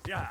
Yeah.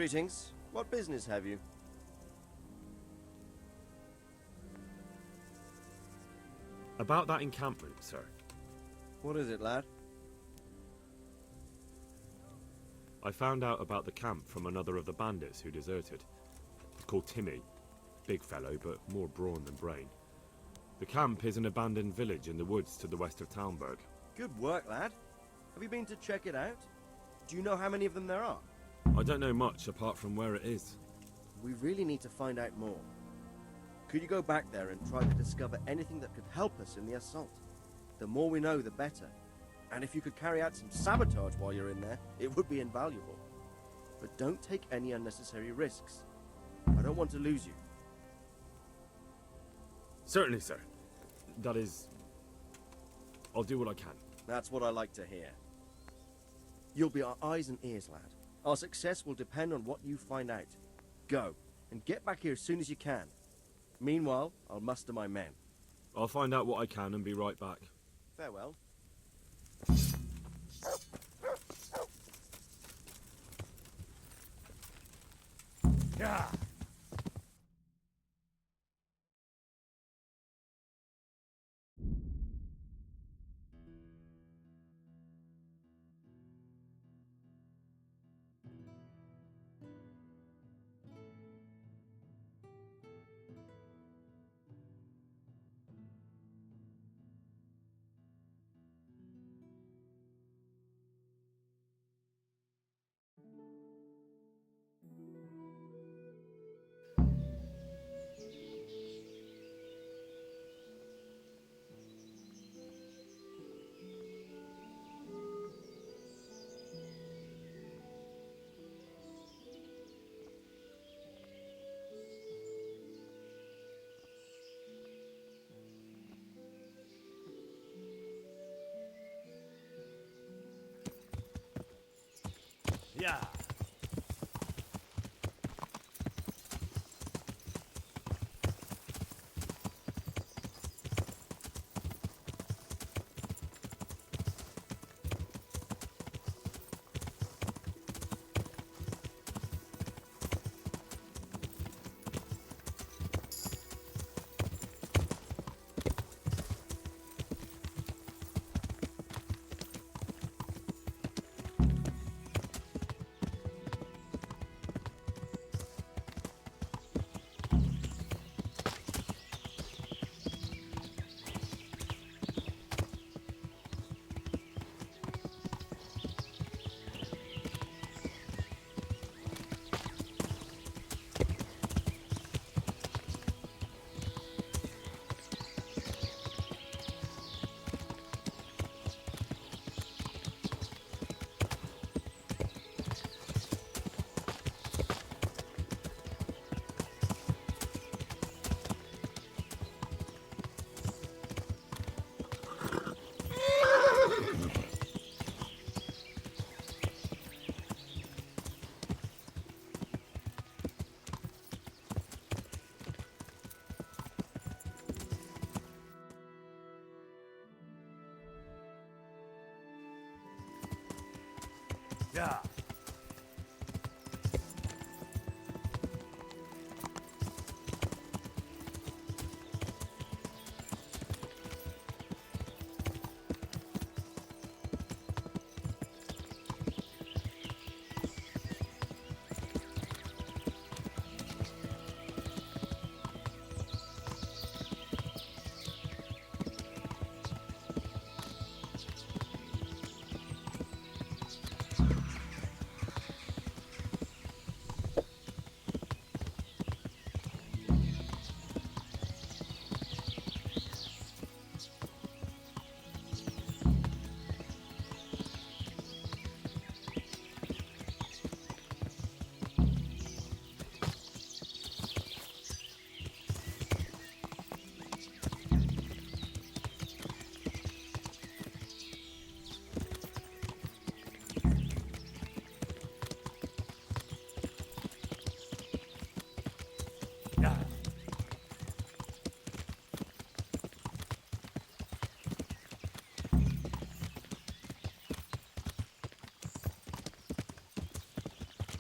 Greetings. What business have you? About that encampment, sir. What is it, lad? I found out about the camp from another of the bandits who deserted. He's called Timmy. Big fellow, but more brawn than brain. The camp is an abandoned village in the woods to the west of Talmberg. Good work, lad. Have you been to check it out? Do you know how many of them there are? I don't know much apart from where it is. We really need to find out more. Could you go back there and try to discover anything that could help us in the assault? The more we know, the better. And if you could carry out some sabotage while you're in there, it would be invaluable. But don't take any unnecessary risks. I don't want to lose you. Certainly, sir. That is... I'll do what I can. That's what I like to hear. You'll be our eyes and ears, lad. Our success will depend on what you find out. Go, and get back here as soon as you can. Meanwhile, I'll muster my men. I'll find out what I can and be right back. Farewell. Yeah. Yeah. Yeah.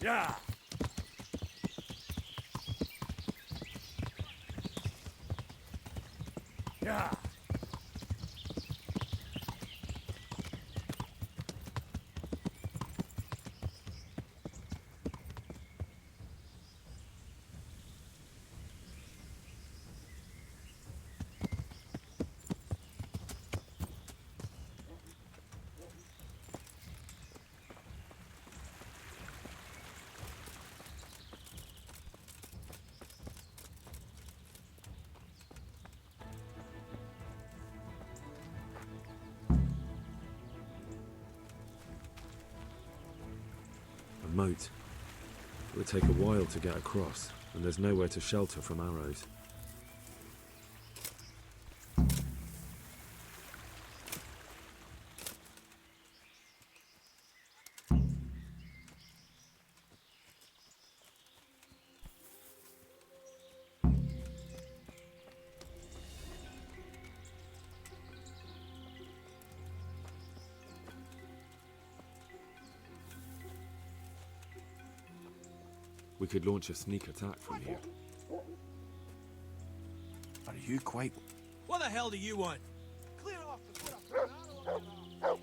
Yeah. Yeah. A moat. It would take a while to get across, and there's nowhere to shelter from arrows. We could launch a sneak attack from here. Are you quite... What the hell do you want? Clear off the foot up there. I don't want it off.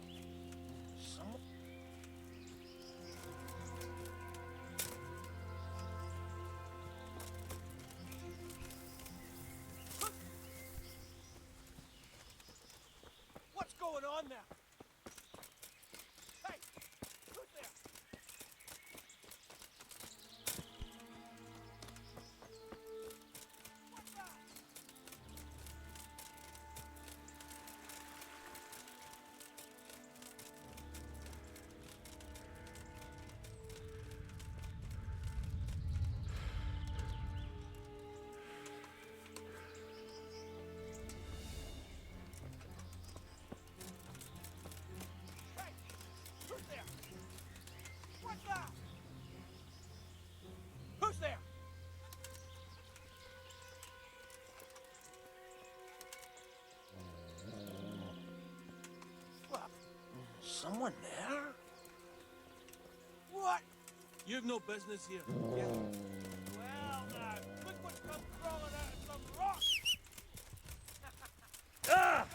What's going on there? Hey, who's there? What's that? Hey, who's there? What's that? Who's there? What? Someone there? What? You've no business here. Yeah. Well, look what's come crawling out of some rock. Ah!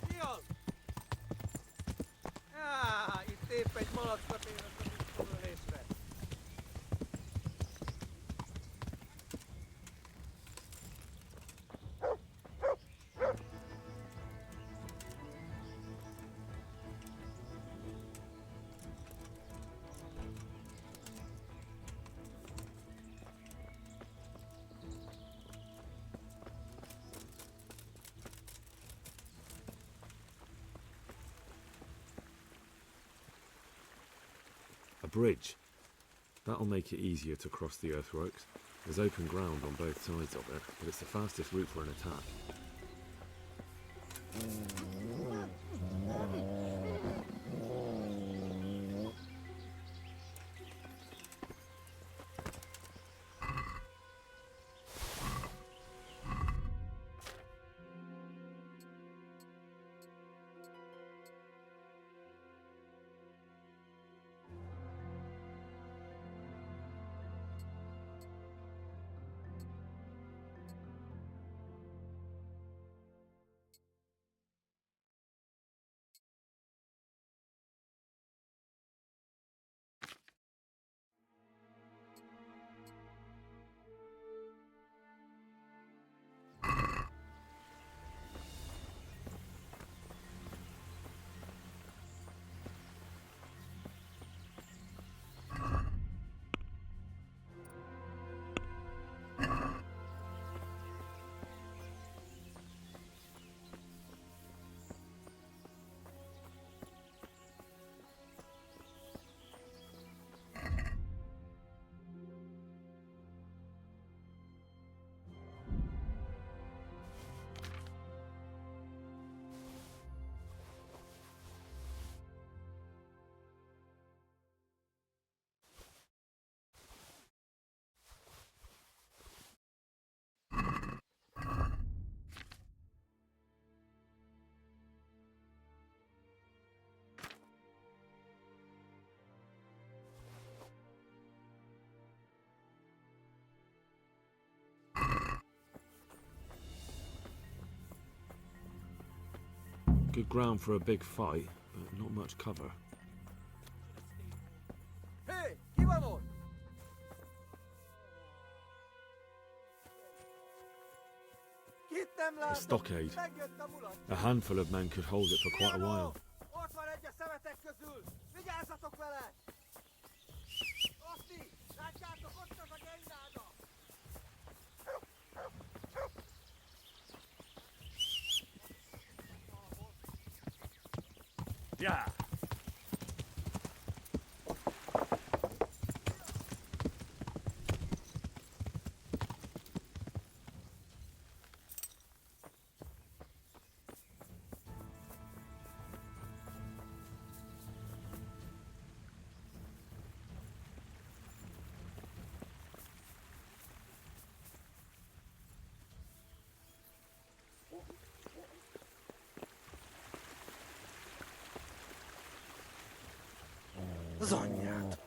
Dios! I tyypeit molotkotiin. A bridge. That'll make it easier to cross the earthworks. There's open ground on both sides of it, but it's the fastest route for an attack. Good ground for a big fight, but not much cover. Hé, ki van ott? Kit nem A látok? stockade. Megjött a mulat. A handful of men could hold it for quite a while. Ott van egy a szemetek közül! Vigyázzatok vele! Oszti! Látjátok, ott az a gengáda! Yeah. Az anyját.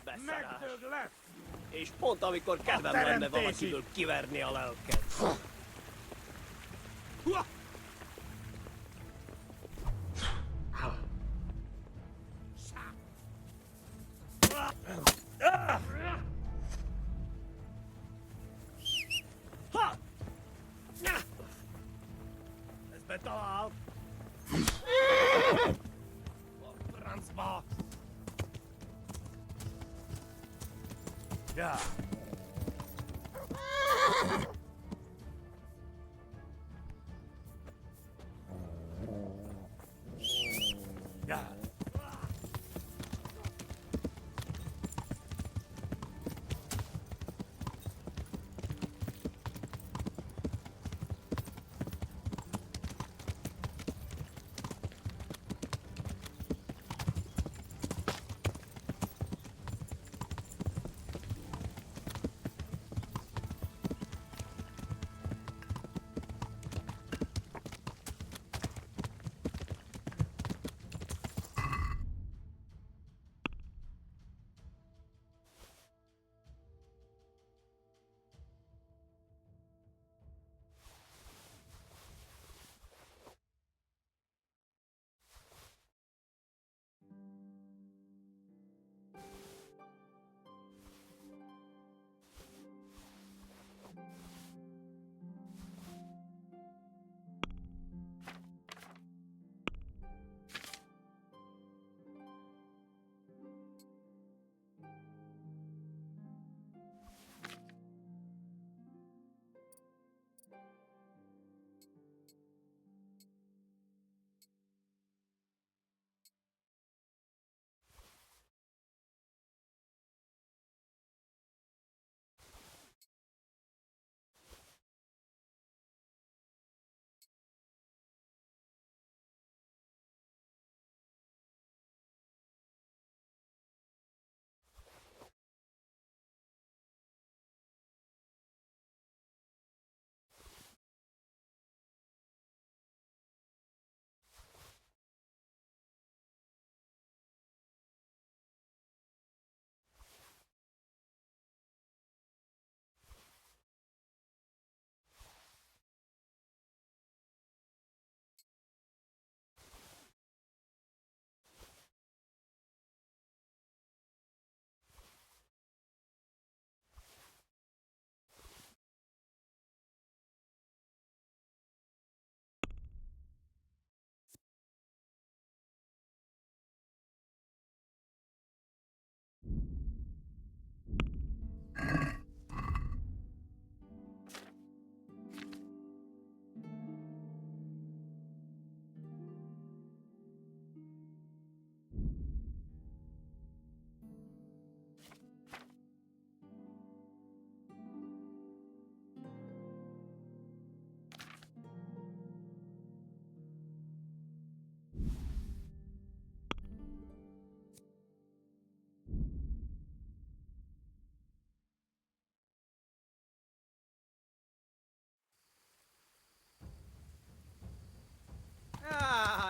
Megdög lesz! És pont amikor kedvem lenne valakiből kiverni a lelket. Ez betalál! A francba! Ja! Ja!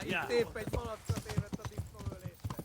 Itt épp egy malacsot évett a disznóölésre.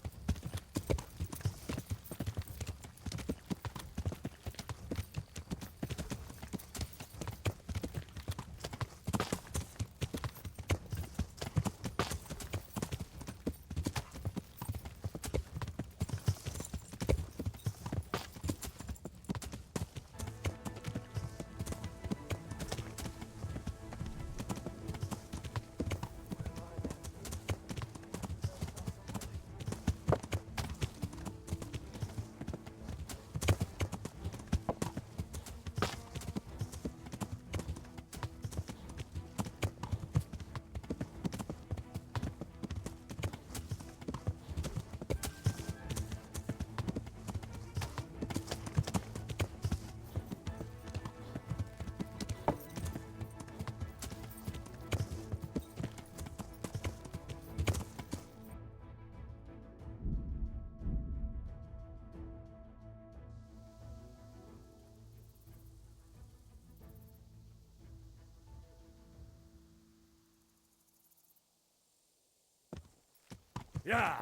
Yeah.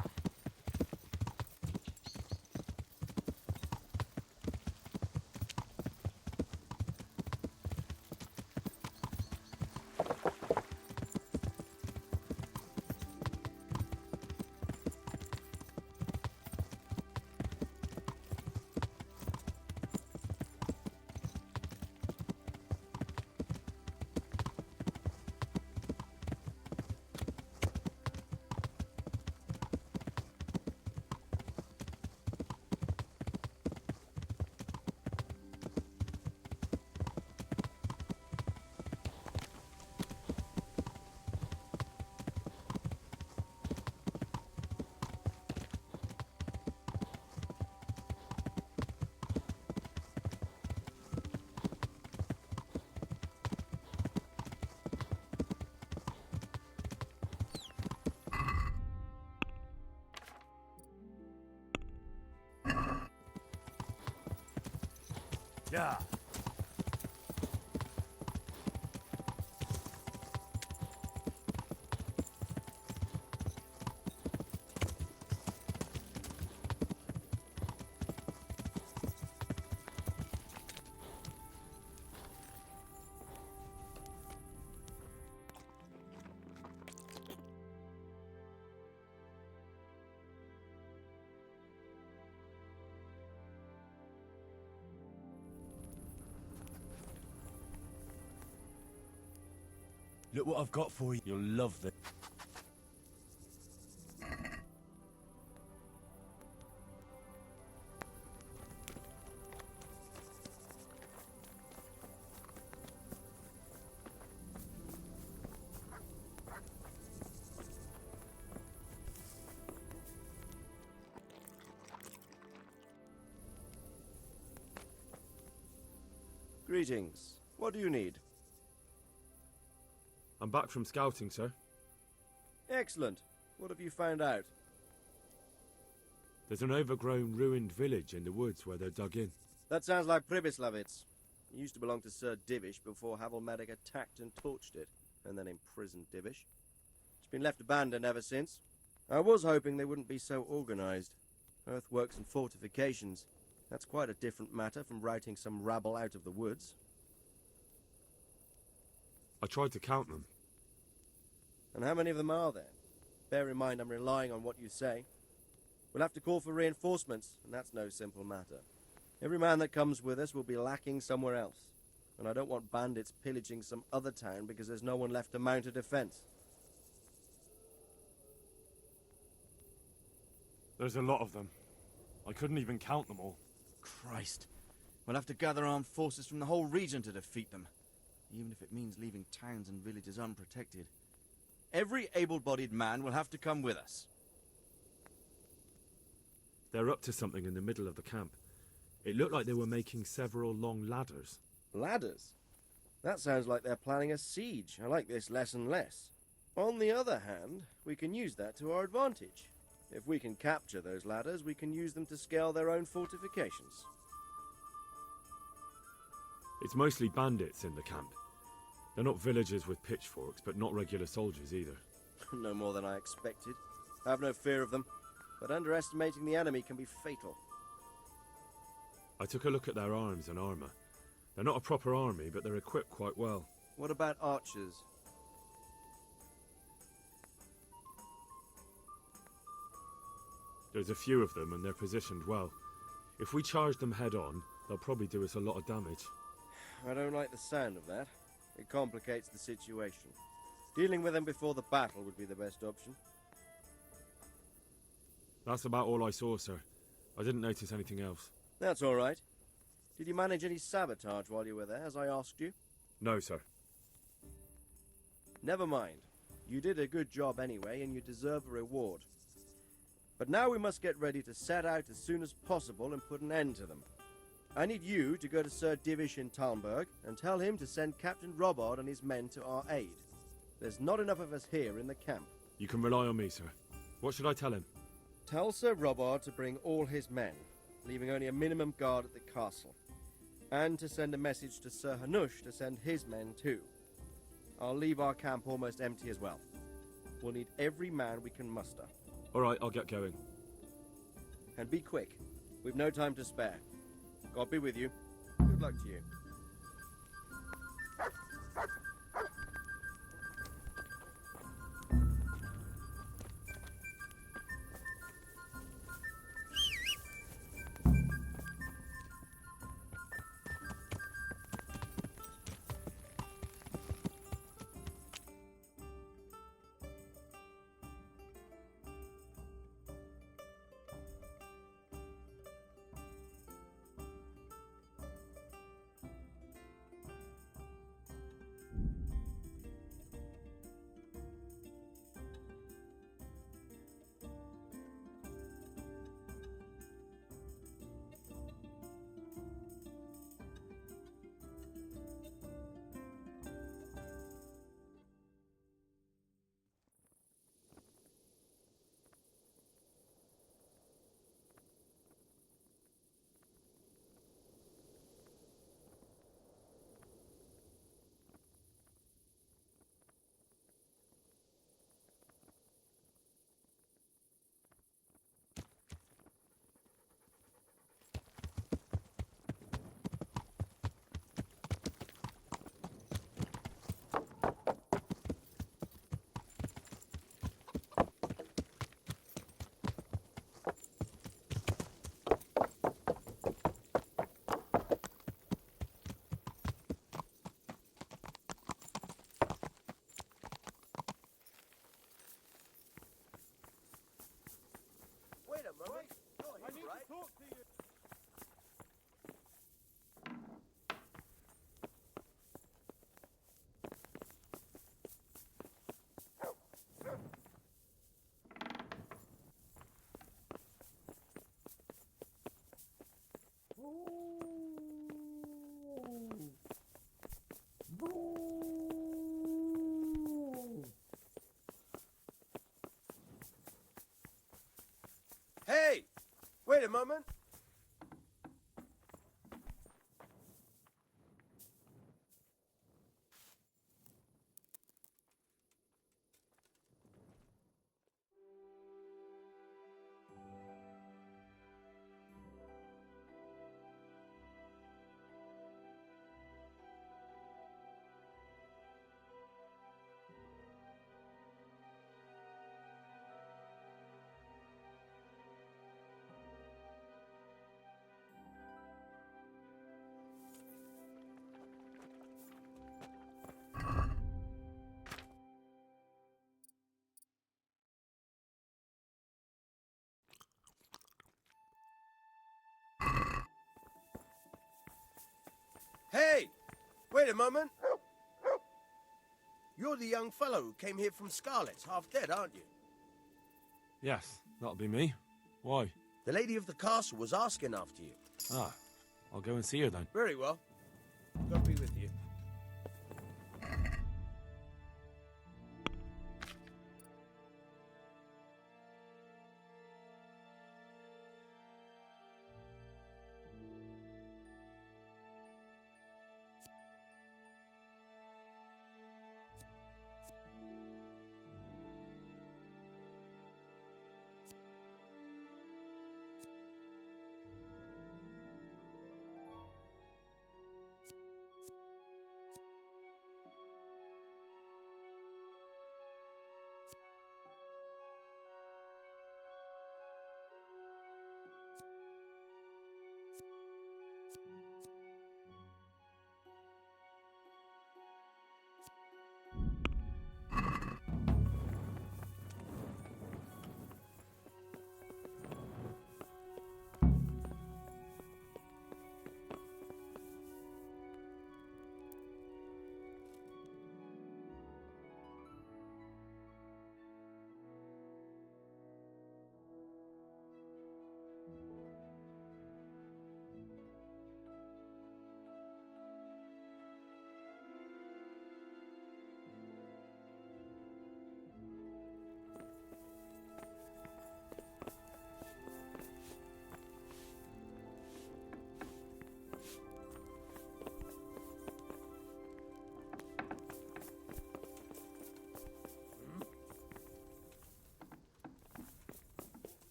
Yeah. Look what I've got for you. You'll love this. Greetings. What do you need? I'm back from scouting, sir. Excellent. What have you found out? There's an overgrown, ruined village in the woods where they're dug in. That sounds like Pribyslavitz. It used to belong to Sir Divish before Havelmedic attacked and torched it, and then imprisoned Divish. It's been left abandoned ever since. I was hoping they wouldn't be so organized. Earthworks and fortifications. That's quite a different matter from routing some rabble out of the woods. I tried to count them. And how many of them are there? Bear in mind I'm relying on what you say. We'll have to call for reinforcements, and that's no simple matter. Every man that comes with us will be lacking somewhere else, and I don't want bandits pillaging some other town because there's no one left to mount a defense. There's a lot of them. I couldn't even count them all. Christ. We'll have to gather armed forces from the whole region to defeat them, even if it means leaving towns and villages unprotected. Every able-bodied man will have to come with us. They're up to something in the middle of the camp. It looked like they were making several long ladders. Ladders? That sounds like they're planning a siege. I like this less and less. On the other hand, we can use that to our advantage. If we can capture those ladders, we can use them to scale their own fortifications. It's mostly bandits in the camp. They're not villagers with pitchforks, but not regular soldiers either. No more than I expected. I have no fear of them, but underestimating the enemy can be fatal. I took a look at their arms and armor. They're not a proper army, but they're equipped quite well. What about archers? There's a few of them, and they're positioned well. If we charge them head-on, they'll probably do us a lot of damage. I don't like the sound of that. It complicates the situation. Dealing with them before the battle would be the best option. That's about all I saw, sir. I didn't notice anything else. That's all right. Did you manage any sabotage while you were there, as I asked you? No, sir. Never mind. You did a good job anyway, and you deserve a reward. But now we must get ready to set out as soon as possible and put an end to them. I need you to go to Sir Divish in Talmberg and tell him to send Captain Robard and his men to our aid. There's not enough of us here in the camp. You can rely on me, sir. What should I tell him? Tell Sir Robard to bring all his men, leaving only a minimum guard at the castle. And to send a message to Sir Hanush to send his men too. I'll leave our camp almost empty as well. We'll need every man we can muster. All right, I'll get going. And be quick. We've no time to spare. God be with you. Good luck to you. Wait a moment. I need to talk to you. Hey! Wait a moment. Hey! Wait a moment. You're the young fellow who came here from Scarlet's, half dead, aren't you? Yes, that'll be me. Why? The lady of the castle was asking after you. Ah, I'll go and see her then. Very well. God be with you.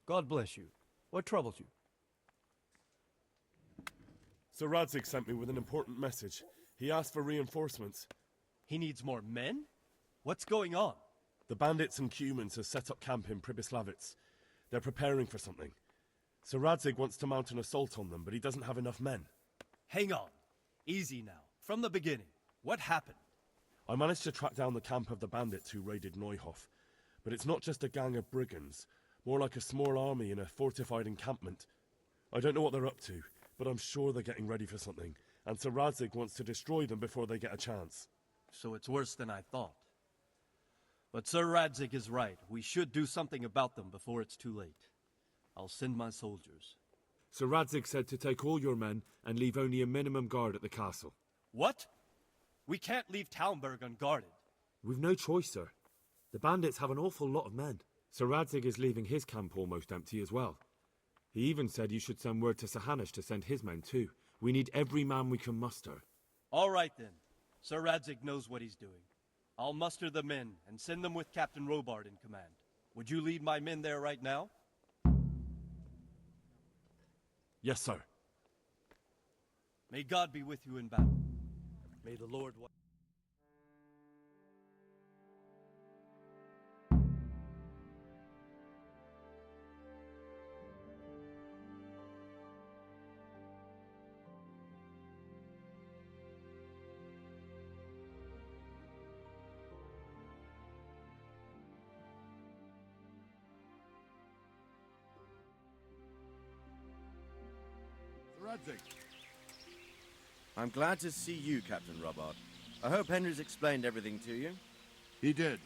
God bless you. What troubles you? Sir Radzig sent me with an important message. He asked for reinforcements. He needs more men? What's going on? The bandits and humans have set up camp in Pribyslavitz. They're preparing for something. Sir Radzig wants to mount an assault on them, but he doesn't have enough men. Hang on. Easy now. From the beginning. What happened? I managed to track down the camp of the bandits who raided Neuhof. But it's not just a gang of brigands. More like a small army in a fortified encampment. I don't know what they're up to, but I'm sure they're getting ready for something. And Sir Radzig wants to destroy them before they get a chance. So it's worse than I thought. But Sir Radzig is right. We should do something about them before it's too late. I'll send my soldiers. Sir Radzig said to take all your men and leave only a minimum guard at the castle. What? We can't leave Talmberg unguarded. We've no choice, sir. The bandits have an awful lot of men. Sir Radzig is leaving his camp almost empty as well. He even said you should send word to Sahanish to send his men too. We need every man we can muster. All right then. Sir Radzig knows what he's doing. I'll muster the men and send them with Captain Robard in command. Would you lead my men there right now? Yes, sir. May God be with you in battle. May the Lord... Radzig. I'm glad to see you, Captain Robard. I hope Henry's explained everything to you. He did,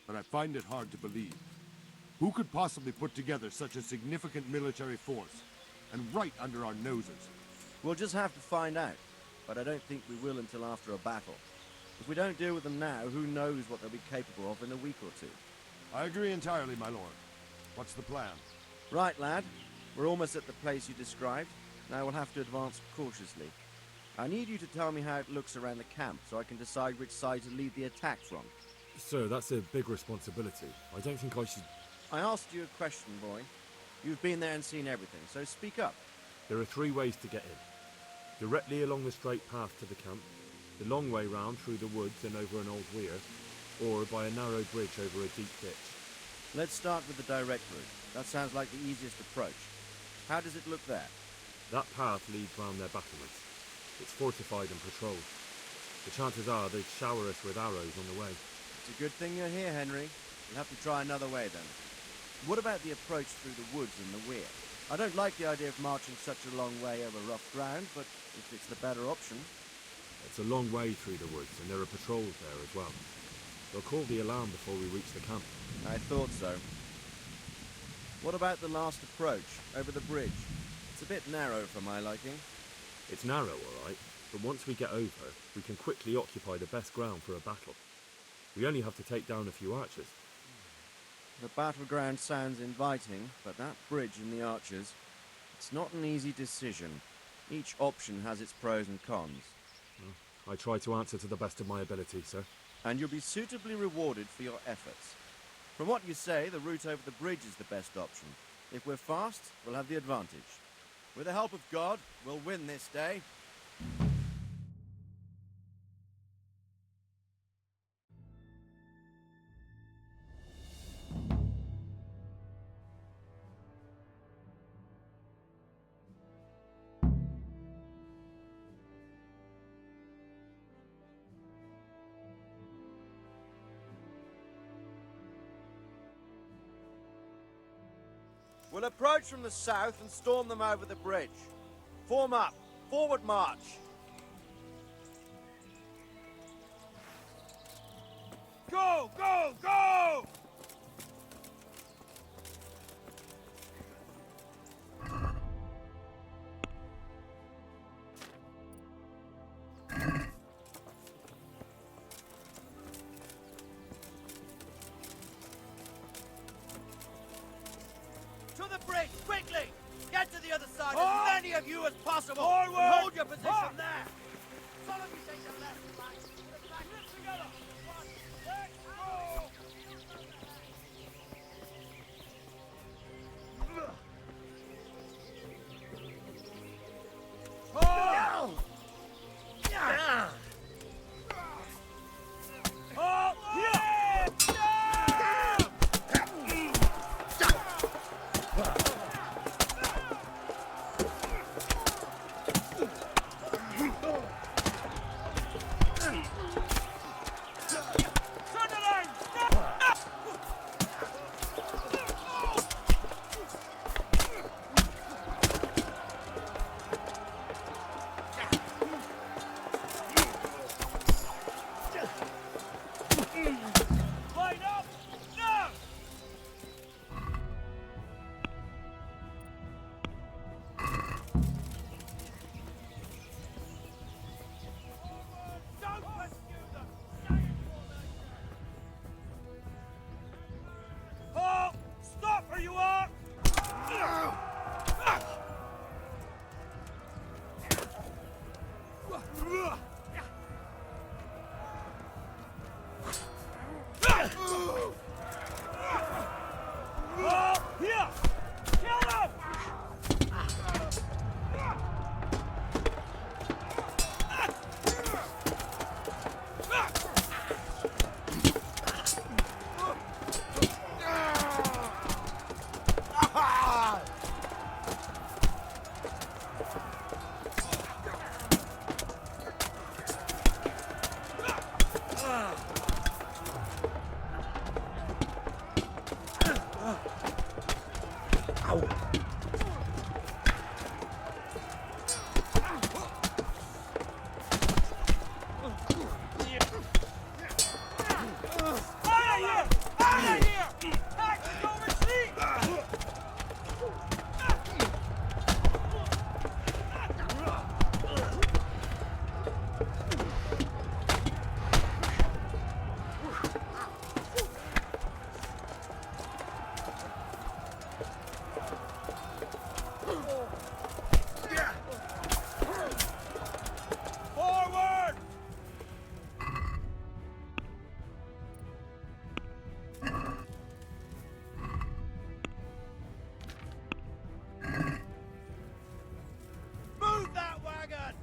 but I find it hard to believe. Who could possibly put together such a significant military force, and right under our noses? We'll just have to find out, but I don't think we will until after a battle. If we don't deal with them now, who knows what they'll be capable of in a week or two. I agree entirely, my lord. What's the plan? Right, lad. We're almost at the place you described. Now we'll have to advance cautiously. I need you to tell me how it looks around the camp so I can decide which side to lead the attack from. Sir, that's a big responsibility. I don't think I should... I asked you a question, boy. You've been there and seen everything, so speak up. There are 3 ways to get in. Directly along the straight path to the camp, the long way round through the woods and over an old weir, or by a narrow bridge over a deep ditch. Let's start with the direct route. That sounds like the easiest approach. How does it look there? That path leads round their battlements. It's fortified and patrolled. The chances are they'd shower us with arrows on the way. It's a good thing you're here, Henry. We'll have to try another way then. What about the approach through the woods and the weir? I don't like the idea of marching such a long way over rough ground, but if it's the better option... It's a long way through the woods, and there are patrols there as well. They'll call the alarm before we reach the camp. I thought so. What about the last approach, over the bridge? It's a bit narrow for my liking. It's narrow, all right, but once we get over, we can quickly occupy the best ground for a battle. We only have to take down a few archers. The battleground sounds inviting, but that bridge and the archers, it's not an easy decision. Each option has its pros and cons. I try to answer to the best of my ability, sir. And you'll be suitably rewarded for your efforts. From what you say, the route over the bridge is the best option. If we're fast, we'll have the advantage. With the help of God, we'll win this day. We'll approach from the south and storm them over the bridge. Form up. Forward march. Go, go, go! To the bridge, quickly! Get to the other side, Oh! as many of you as possible! Forward! And hold your position Oh! there! Some of you take the left flank. Lift together! Let's go! Forward! Move that wagon!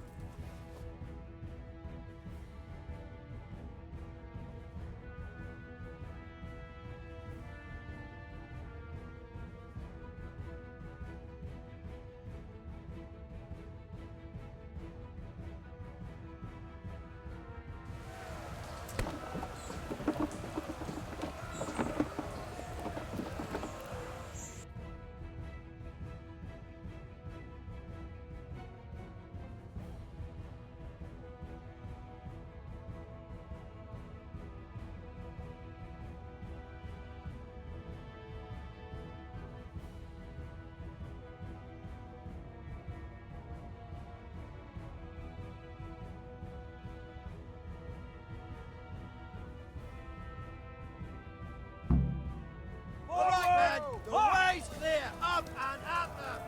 All right, man. The way's clear. Up and at them.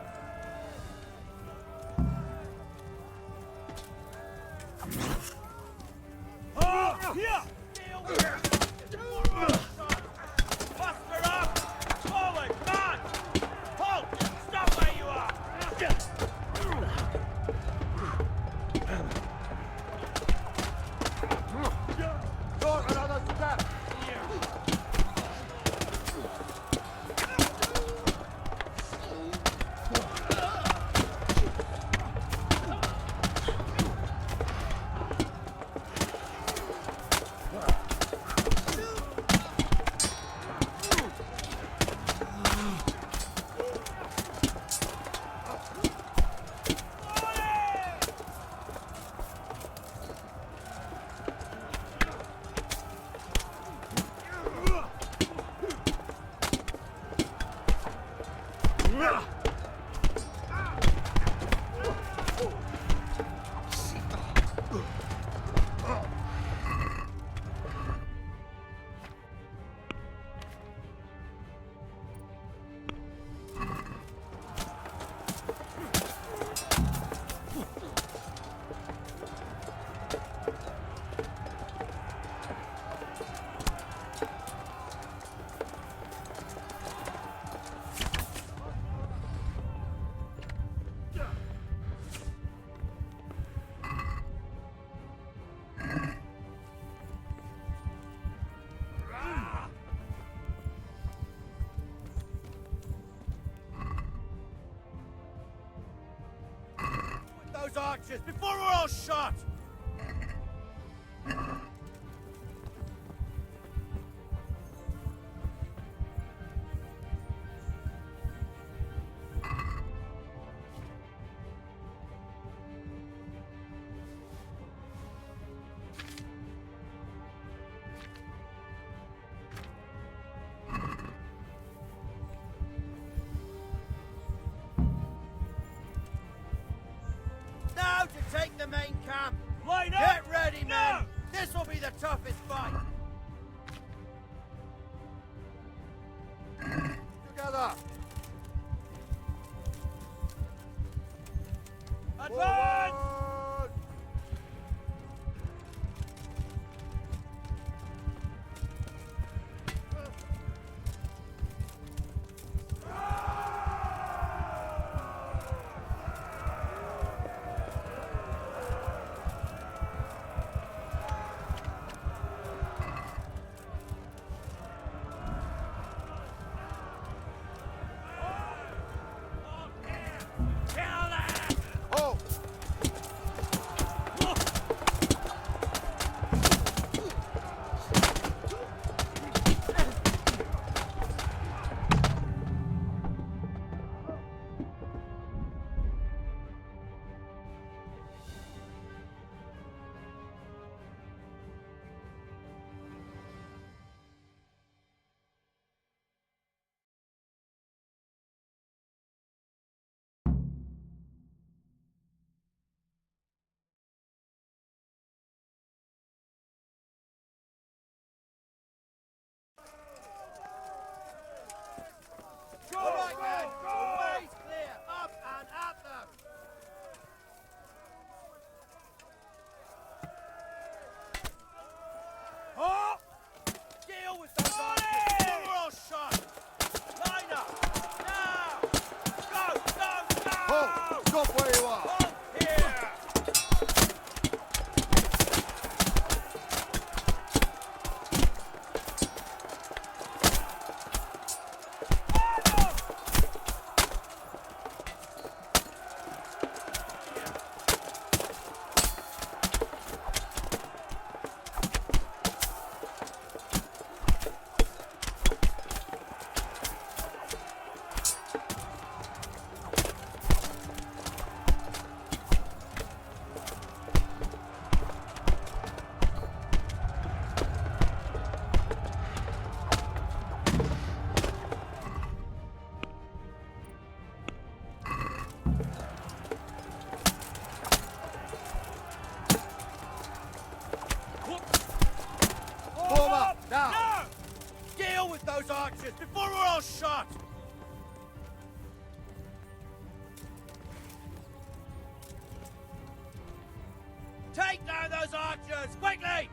Oh, here. Deal with it. Buster up. Forward, man. Halt. Stop where you are. Door, another step! Those archers before we're all shot! Now to take the main camp! Line up! Get ready, men! Now! This will be the toughest fight! Together! Advance! Forward! Kill them! Halt! before we're all shot! Take down those archers, quickly!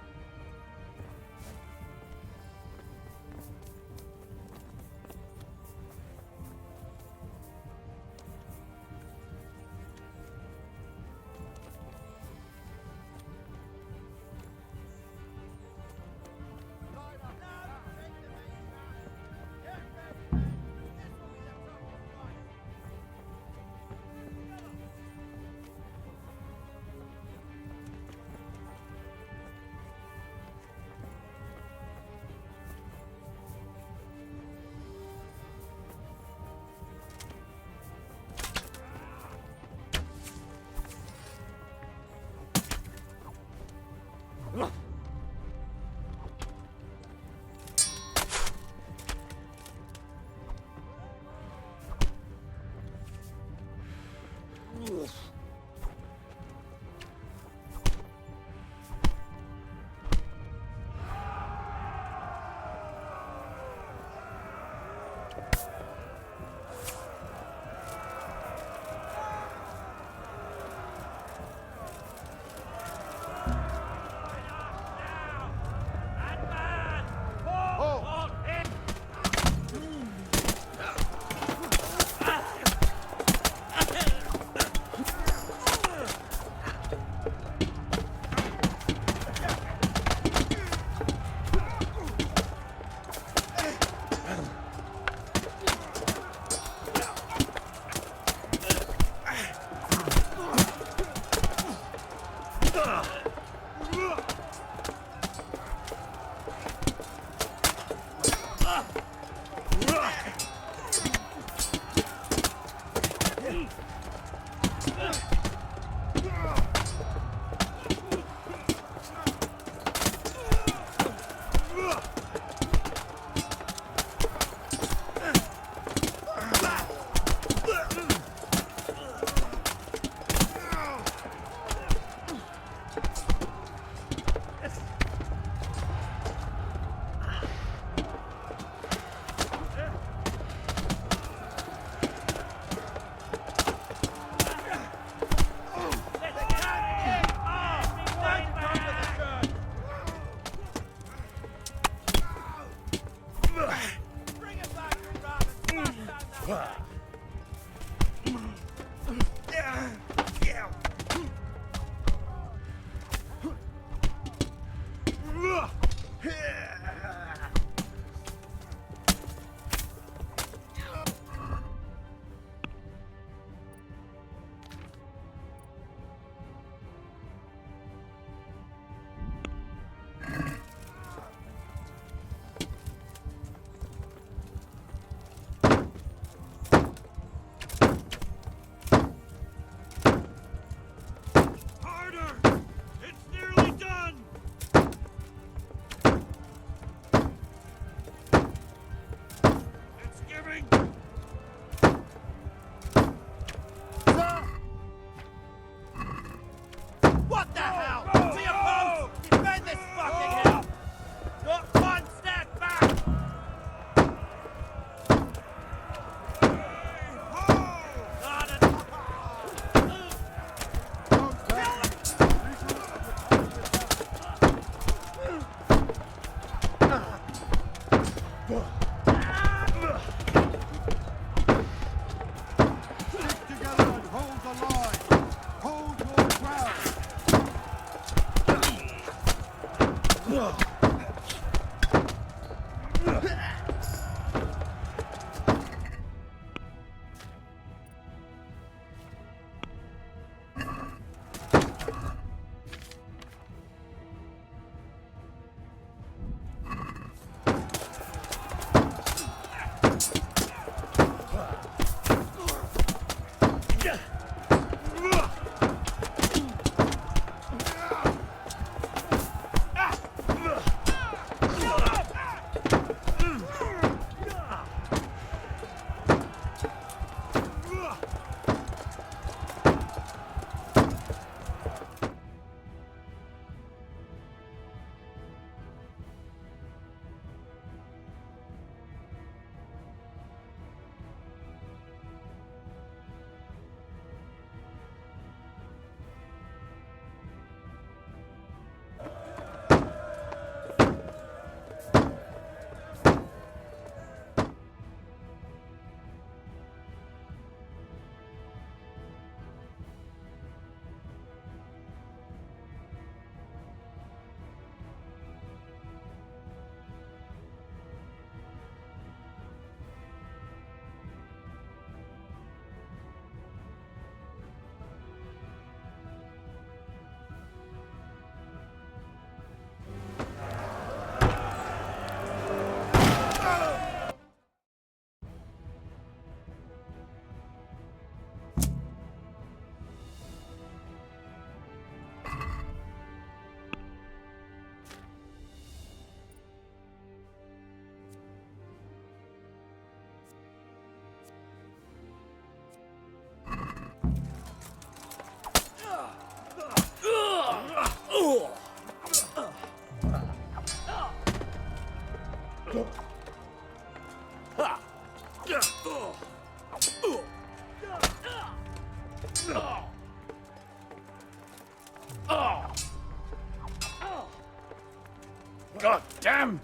God damn!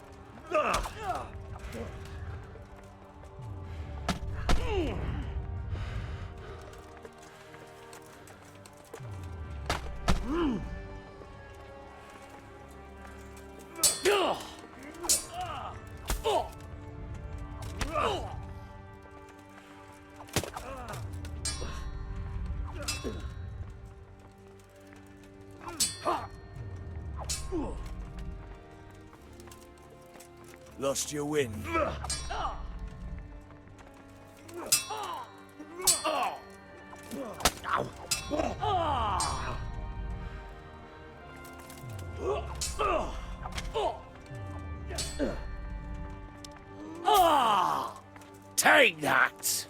Lost your wind. Take that!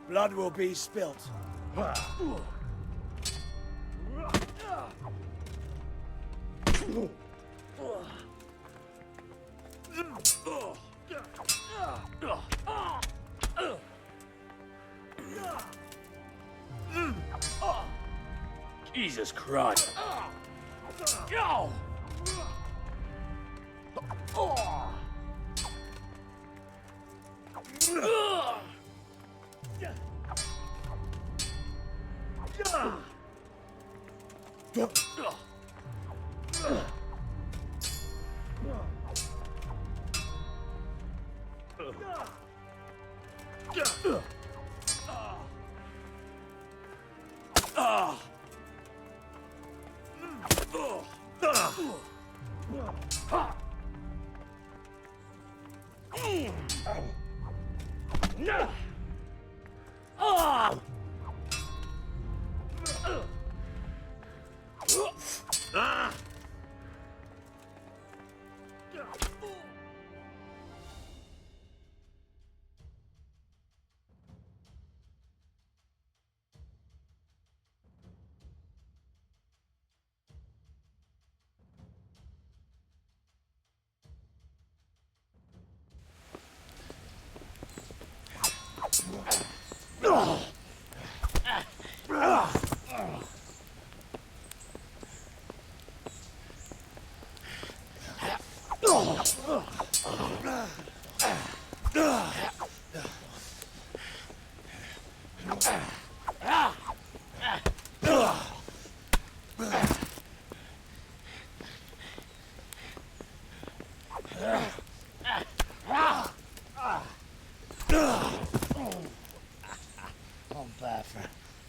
Blood will be spilt. Jesus Christ.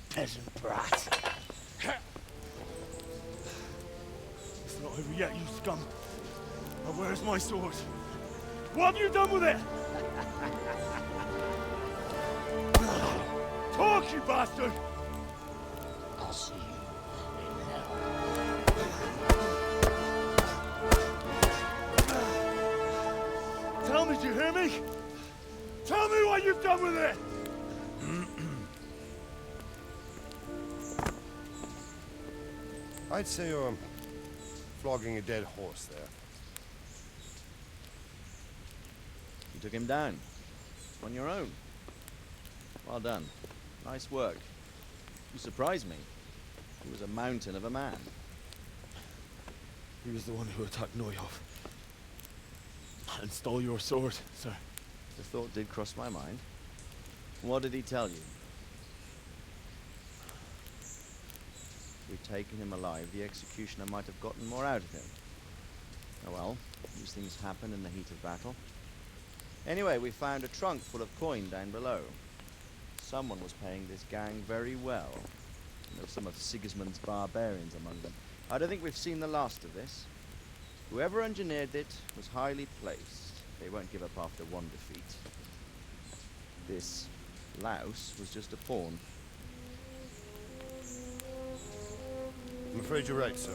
Peasant brat. It's not over yet, you scum. Now where's my sword? What have you done with it? Talk, you bastard! I'll see you in hell. Tell me, do you hear me? Tell me what you've done with it! I'd say you're flogging a dead horse there. You took him down. On your own. Well done. Nice work. You surprised me. He was a mountain of a man. He was the one who attacked Neuhoff. And stole your sword, sir. The thought did cross my mind. What did he tell you? If we'd taken him alive, the executioner might have gotten more out of him. Oh well, these things happen in the heat of battle. Anyway, we found a trunk full of coin down below. Someone was paying this gang very well. And there were some of Sigismund's barbarians among them. I don't think we've seen the last of this. Whoever engineered it was highly placed. They won't give up after one defeat. This louse was just a pawn. afraid you're right, sir.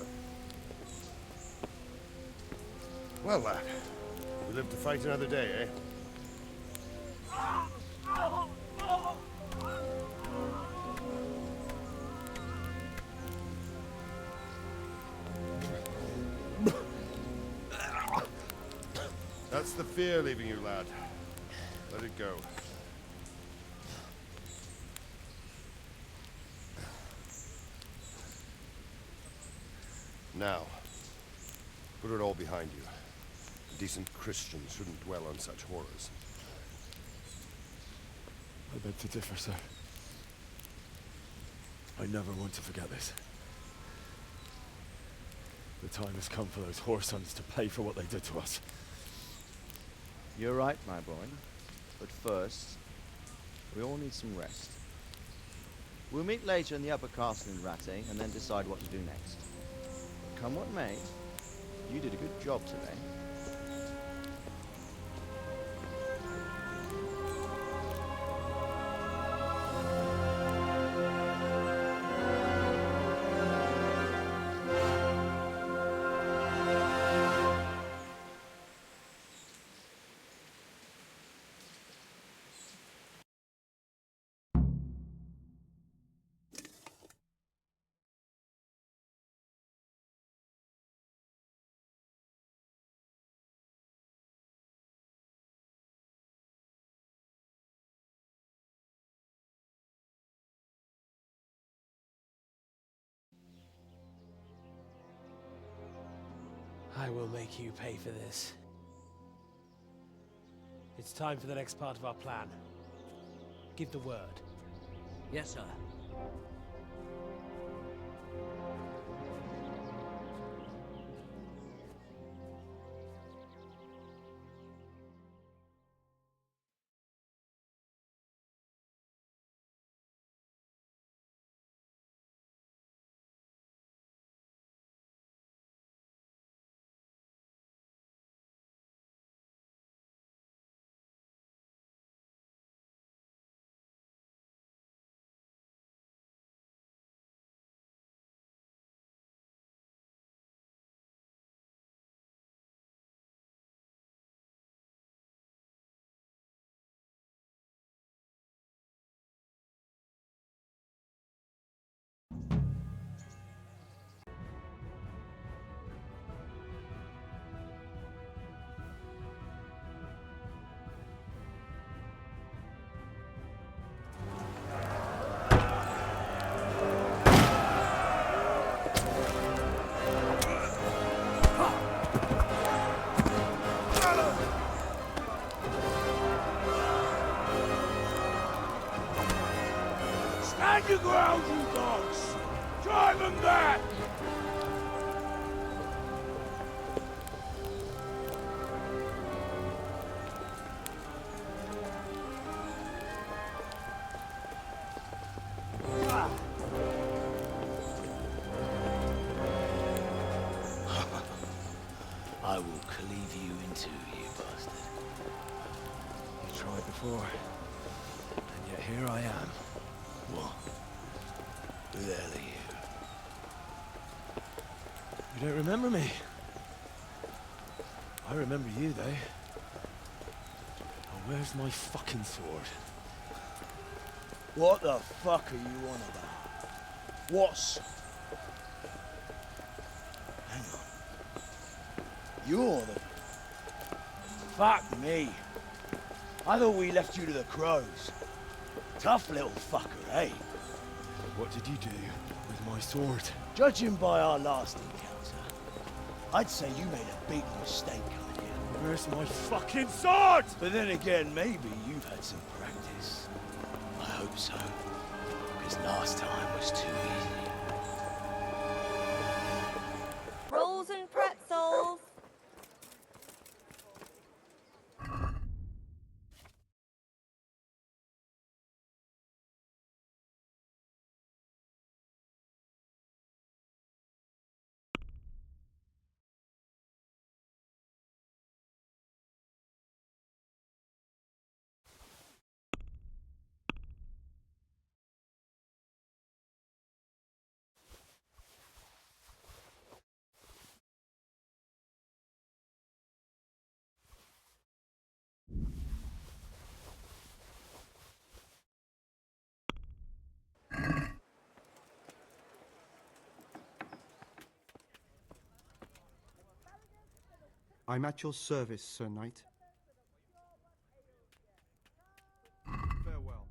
Well, lad, we live to fight another day, eh? That's the fear leaving you, lad. Let it go. Now, put it all behind you. A decent Christian shouldn't dwell on such horrors. I beg to differ, sir. I never want to forget this. The time has come for those whoresons to pay for what they did to us. You're right, my boy. But first, we all need some rest. We'll meet later in the upper castle in Ratte, and then decide what to do next. But come what may, you did a good job today. I will make you pay for this. It's time for the next part of our plan. Give the word. Yes, sir. Stand your ground, you dogs! Drive them back! I will cleave you in two, you bastard. You tried before, and yet here I am. What? Who the hell are you? You don't remember me? I remember you, though. Oh, where's my fucking sword? What the fuck are you on about? What's... Hang on. You're the... Fuck me. I thought we left you to the crows. Tough little fucker, eh? What did you do with my sword? Judging by our last encounter, I'd say you made a big mistake coming here. Where's my fucking sword? But then again, maybe you've had some practice. I hope so. Because last time was too easy. Rolls and pretzels. I'm at your service, Sir Knight. Farewell.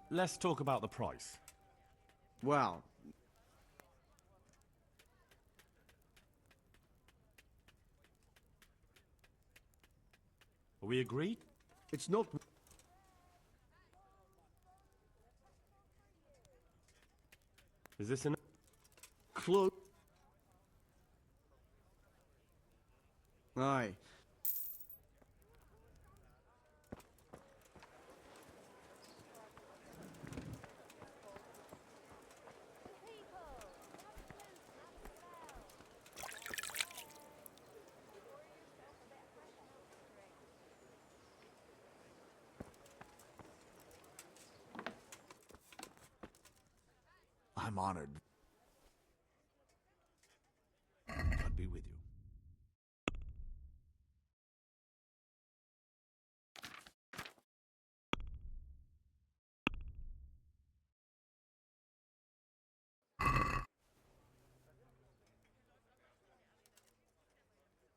Let's talk about the price. Well, Are we agreed? it's not... Is this an... close. Aye. I'm honored. God be with you.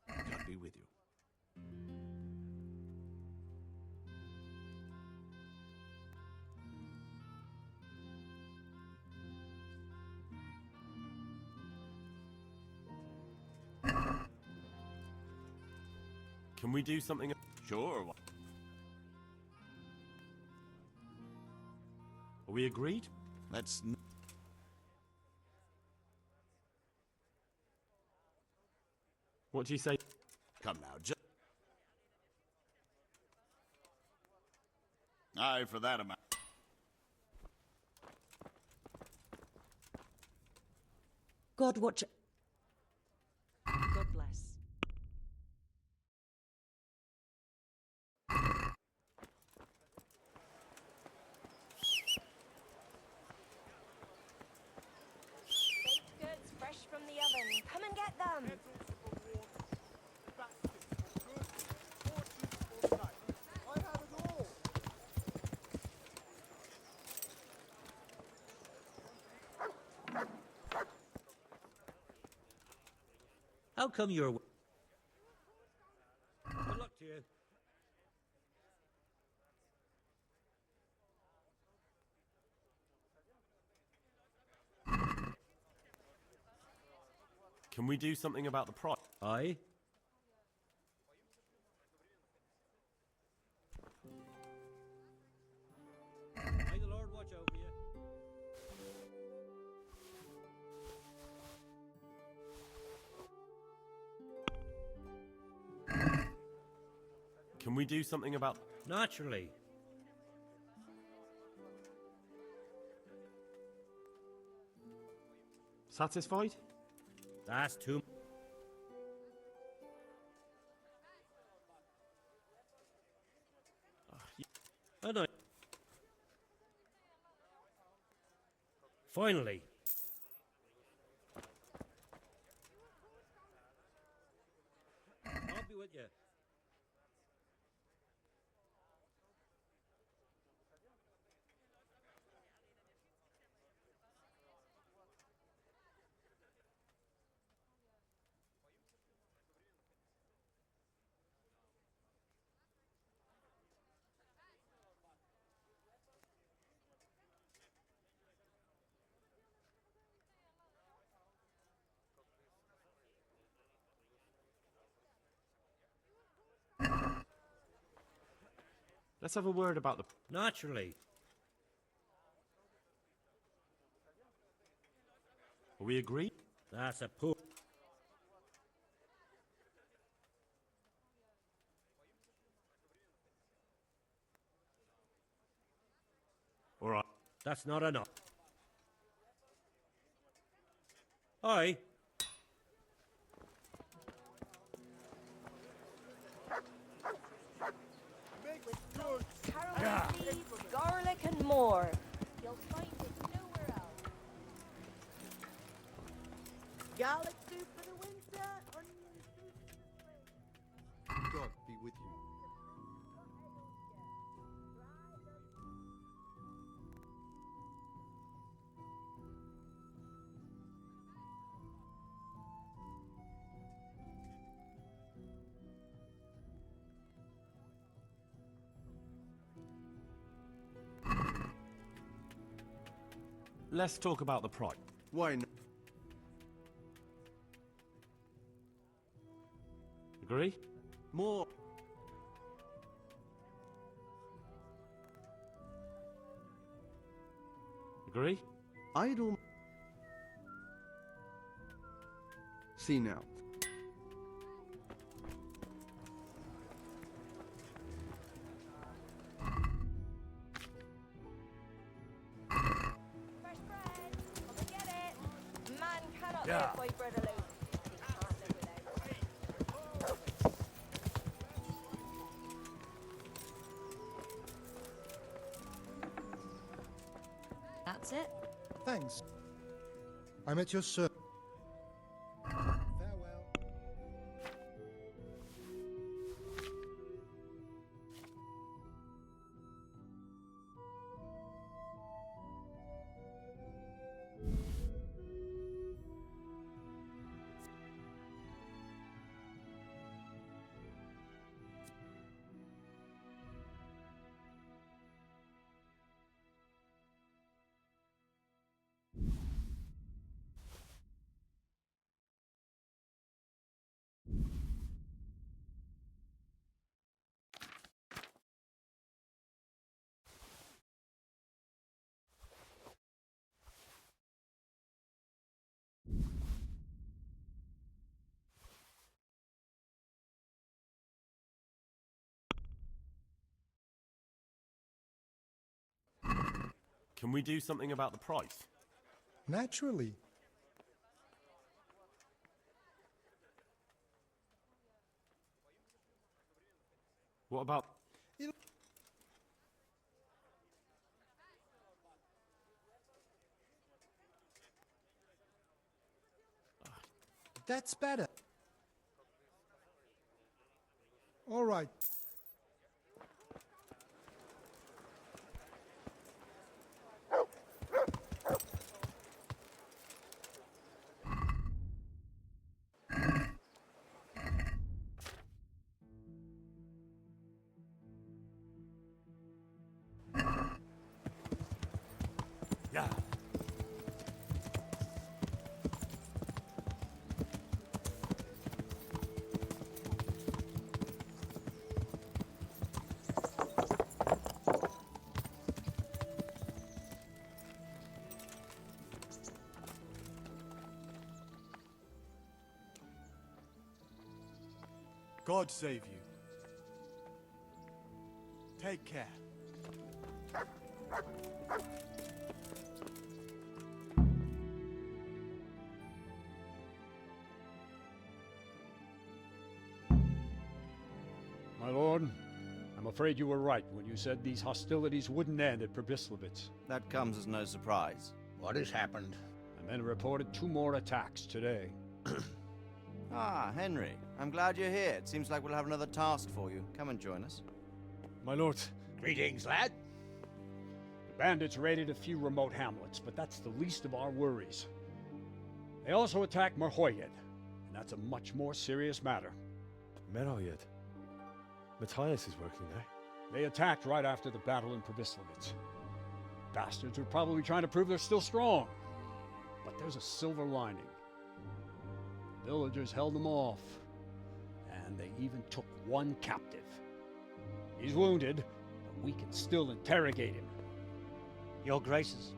God be with you. Can we do something... Sure. Are we agreed? Let's... What do you say? Come now, aye, for that amount. God watch... God bless. Baked goods fresh from the oven. Come and get them. How come you're... Good luck to you. Can we do something about the price? Aye. May the Lord watch over you. Can we do something about... Naturally. Satisfied? That's too... I know. Finally. I'll be with you. Let's have a word about the... Naturally. Are we agreed? That's a poor... All right. That's not enough. Aye. Caroline, Music and more. You'll find it nowhere else. Garlic soup for the winter, onion soup for the spring. God be with you. Let's talk about the price. Why not? Agree? More. Agree? Idle. See now. Fresh bread. Come and get it. Man cannot live by bread alone. He can't live without. That's it. Thanks. I'm at your service. Farewell. Can we do something about the price? Naturally. What about... That's better. All right. Yeah. God save you. Take care. My lord, I'm afraid you were right when you said these hostilities wouldn't end at Pribyslavitz. That comes as no surprise. What has happened? The men reported 2 more attacks today. Ah, Henry. I'm glad you're here. It seems like we'll have another task for you. Come and join us. My lord. Greetings, lad. The bandits raided a few remote hamlets, but that's the least of our worries. They also attacked Merhoyed, and that's a much more serious matter. Merhoyed? Matthias is working there. They attacked right after the battle in Pribyslavitz. Bastards were probably trying to prove they're still strong. But there's a silver lining. The villagers held them off, and they even took 1 captive. He's wounded, but we can still interrogate him. Your Graces,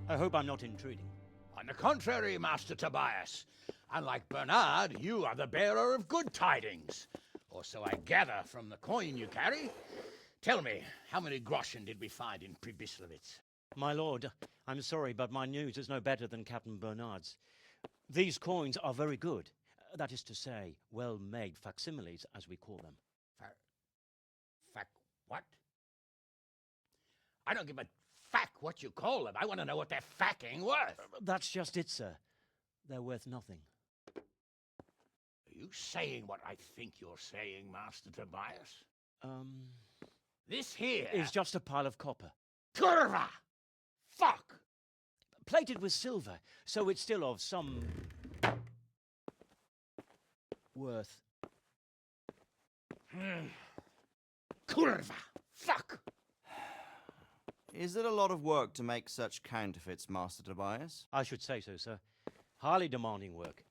I hope I'm not intruding. On the contrary, Master Tobias. Unlike Bernard, you are the bearer of good tidings. Or so I gather from the coin you carry. Tell me, how many groschen did we find in Pribyslavitz? My lord, I'm sorry, but my news is no better than Captain Bernard's. These coins are very good. That is to say, well-made facsimiles, as we call them. What? I don't give a fuck what you call them. I want to know what they're fucking worth. That's just it, sir. They're worth nothing. Are you saying what I think you're saying, Master Tobias? This here is just a pile of copper. Curva! Fuck! Plated with silver, so it's still of some worth. Curva! Fuck! Is it a lot of work to make such counterfeits, Master Tobias? I should say so, sir. Highly demanding work.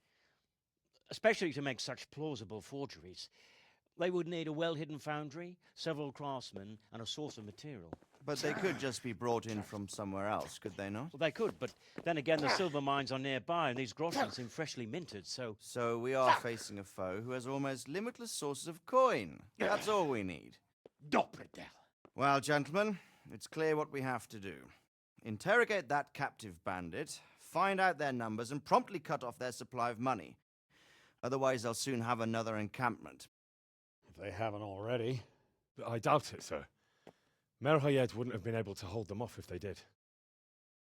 Especially to make such plausible forgeries. They would need a well-hidden foundry, several craftsmen, and a source of material. But they could just be brought in from somewhere else, could they not? Well, they could, but then again, the silver mines are nearby, and these groschen seem freshly minted, so... So we are facing a foe who has almost limitless sources of coin. That's all we need. Doppelder. Well, gentlemen, it's clear what we have to do. Interrogate that captive bandit, find out their numbers, and promptly cut off their supply of money. Otherwise, they'll soon have another encampment. If they haven't already. I doubt it, sir. Merhayed wouldn't have been able to hold them off if they did.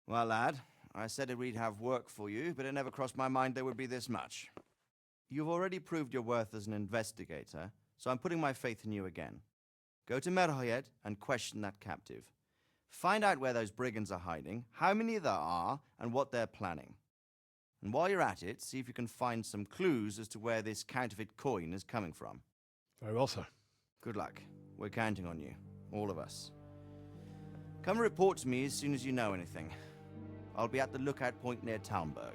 Well, lad, I said we'd have work for you, but it never crossed my mind there would be this much. You've already proved your worth as an investigator, so I'm putting my faith in you again. Go to Merhayed and question that captive. Find out where those brigands are hiding, how many there are, and what they're planning. And while you're at it, see if you can find some clues as to where this counterfeit coin is coming from. Very well, sir. Good luck. We're counting on you. All of us. Come report to me as soon as you know anything. I'll be at the lookout point near Talmberg.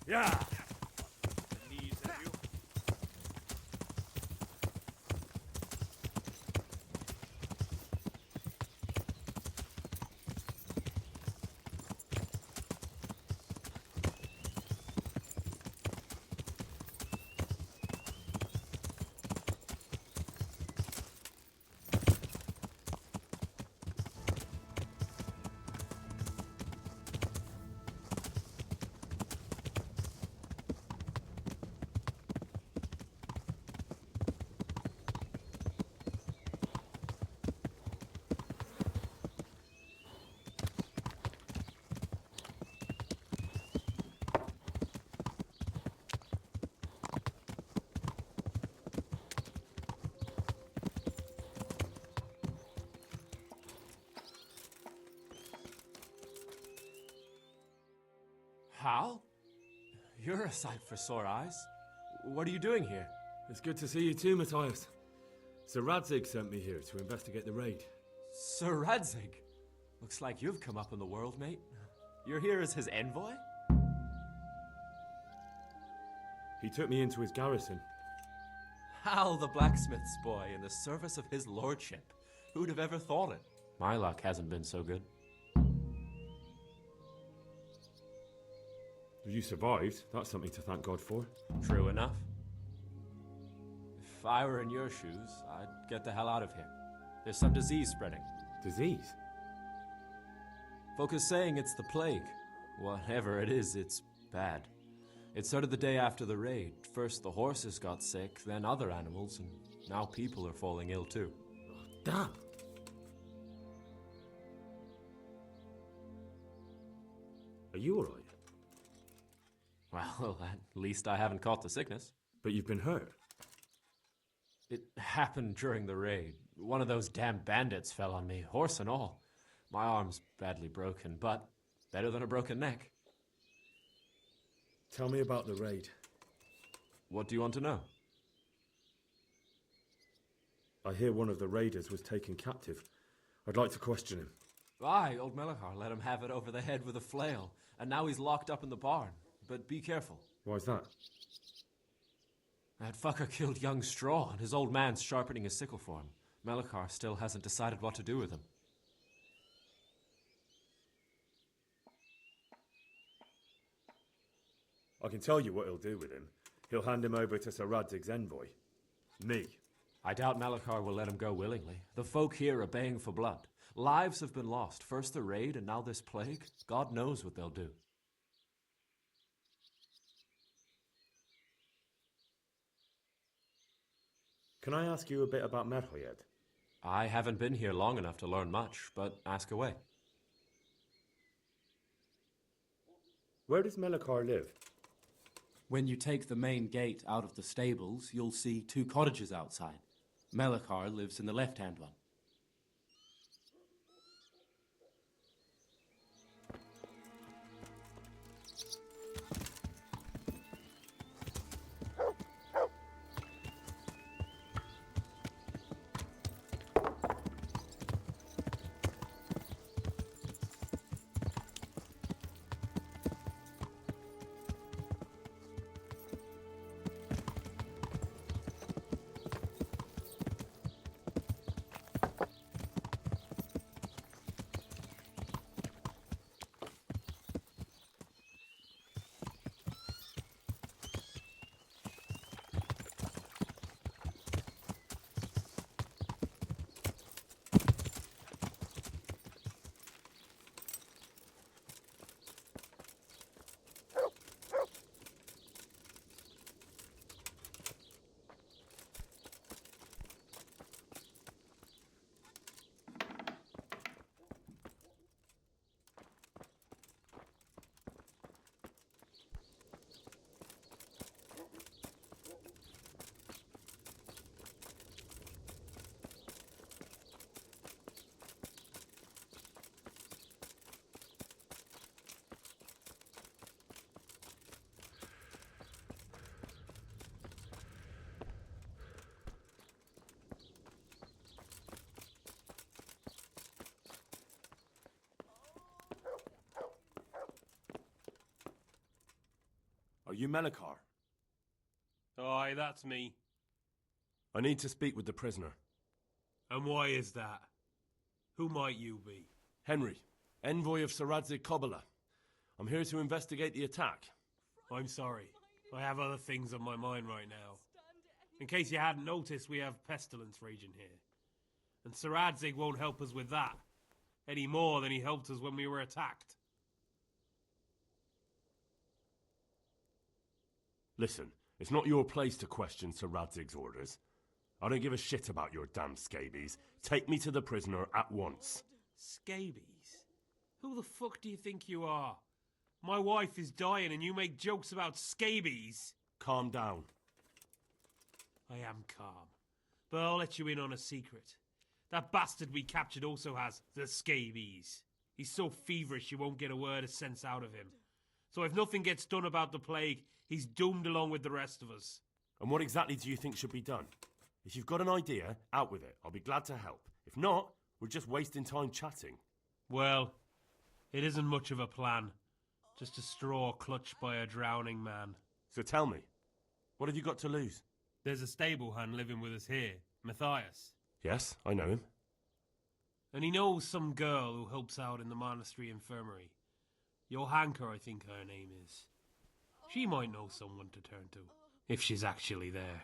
Yeah! Knees at you. Hal? You're a sight for sore eyes. What are you doing here? It's good to see you too, Matthias. Sir Radzig sent me here to investigate the raid. Sir Radzig? Looks like you've come up in the world, mate. You're here as his envoy? He took me into his garrison. Hal, the blacksmith's boy, in the service of his lordship. Who'd have ever thought it? My luck hasn't been so good. You survived. That's something to thank God for. True enough. If I were in your shoes, I'd get the hell out of here. There's some disease spreading. Disease? Folk is saying it's the plague. Whatever it is, it's bad. It started the day after the raid. First the horses got sick, then other animals, and now people are falling ill too. Damn! Are you alright? Well, at least I haven't caught the sickness. But you've been hurt. It happened during the raid. One of those damn bandits fell on me, horse and all. My arm's badly broken, but better than a broken neck. Tell me about the raid. What do you want to know? I hear one of the raiders was taken captive. I'd like to question him. Aye, old Melachar let him have it over the head with a flail, and now he's locked up in the barn. But be careful. Why's that? That fucker killed young Straw, and his old man's sharpening his sickle for him. Melachar still hasn't decided what to do with him. I can tell you what he'll do with him. He'll hand him over to Sir Radzig's envoy. Me. I doubt Melachar will let him go willingly. The folk here are baying for blood. Lives have been lost. First the raid, and now this plague. God knows what they'll do. Can I ask you a bit about Merhoyed? I haven't been here long enough to learn much, but ask away. Where does Melachar live? When you take the main gate out of the stables, you'll see 2 cottages outside. Melachar lives in the left-hand one. Are you Melachar? Aye, that's me. I need to speak with the prisoner. And why is that? Who might you be? Henry, envoy of Sir Radzig Kobyla. I'm here to investigate the attack. I'm sorry. I have other things on my mind right now. In case you hadn't noticed, we have pestilence raging here. And Sir Radzig won't help us with that. Any more than he helped us when we were attacked. Listen, it's not your place to question Sir Radzig's orders. I don't give a shit about your damn scabies. Take me to the prisoner at once. Scabies? Who the fuck do you think you are? My wife is dying and you make jokes about scabies? Calm down. I am calm. But I'll let you in on a secret. That bastard we captured also has the scabies. He's so feverish you won't get a word of sense out of him. So if nothing gets done about the plague, he's doomed along with the rest of us. And what exactly do you think should be done? If you've got an idea, out with it. I'll be glad to help. If not, we're just wasting time chatting. Well, it isn't much of a plan. Just a straw clutched by a drowning man. So tell me, what have you got to lose? There's a stable hand living with us here, Matthias. Yes, I know him. And he knows some girl who helps out in the monastery infirmary. Johanka, I think her name is. She might know someone to turn to, if she's actually there.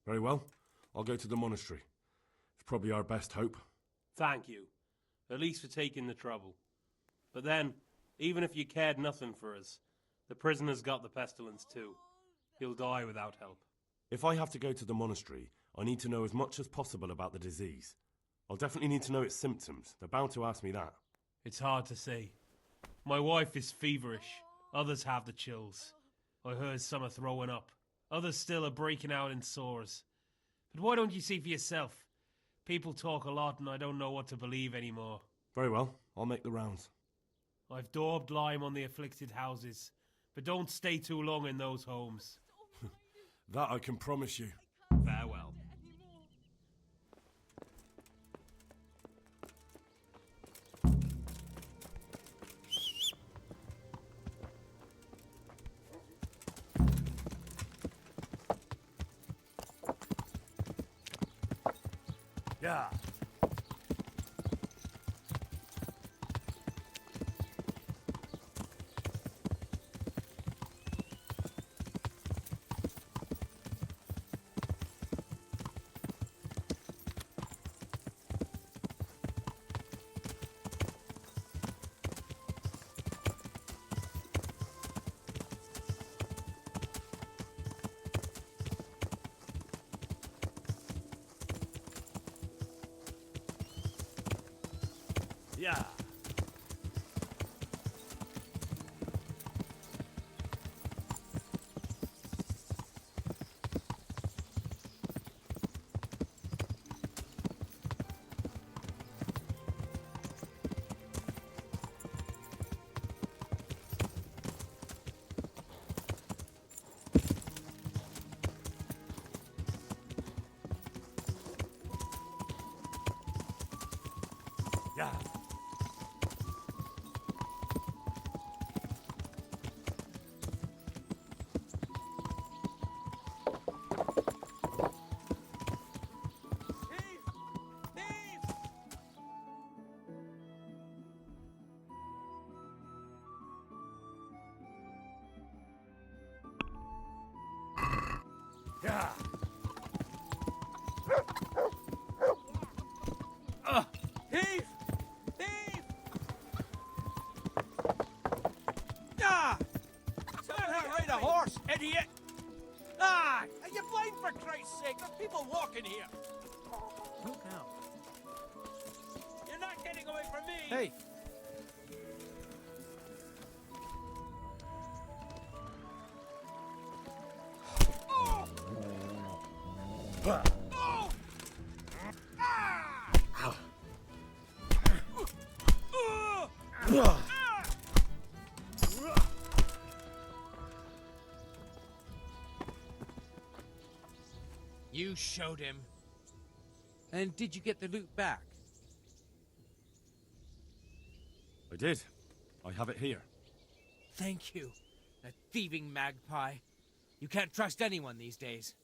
Very well. I'll go to the monastery. It's probably our best hope. Thank you. At least for taking the trouble. But then, even if you cared nothing for us, the prisoner's got the pestilence too. He'll die without help. If I have to go to the monastery, I need to know as much as possible about the disease. I'll definitely need to know its symptoms. They're bound to ask me that. It's hard to say. My wife is feverish. Others have the chills. I heard some are throwing up. Others still are breaking out in sores. But why don't you see for yourself? People talk a lot and I don't know what to believe anymore. Very well. I'll make the rounds. I've daubed lime on the afflicted houses, but don't stay too long in those homes. That I can promise you. Farewell. Yeah. Yeah. Yeah. Yeah. Heath! Heath! Ah! Learn how to ride a horse, idiot! Ah! Are you blind for Christ's sake? There's people walking here. Look out. You're not getting away from me! Hey! You showed him. And did you get the loot back? I did. I have it here. Thank you. A thieving magpie. You can't trust anyone these days.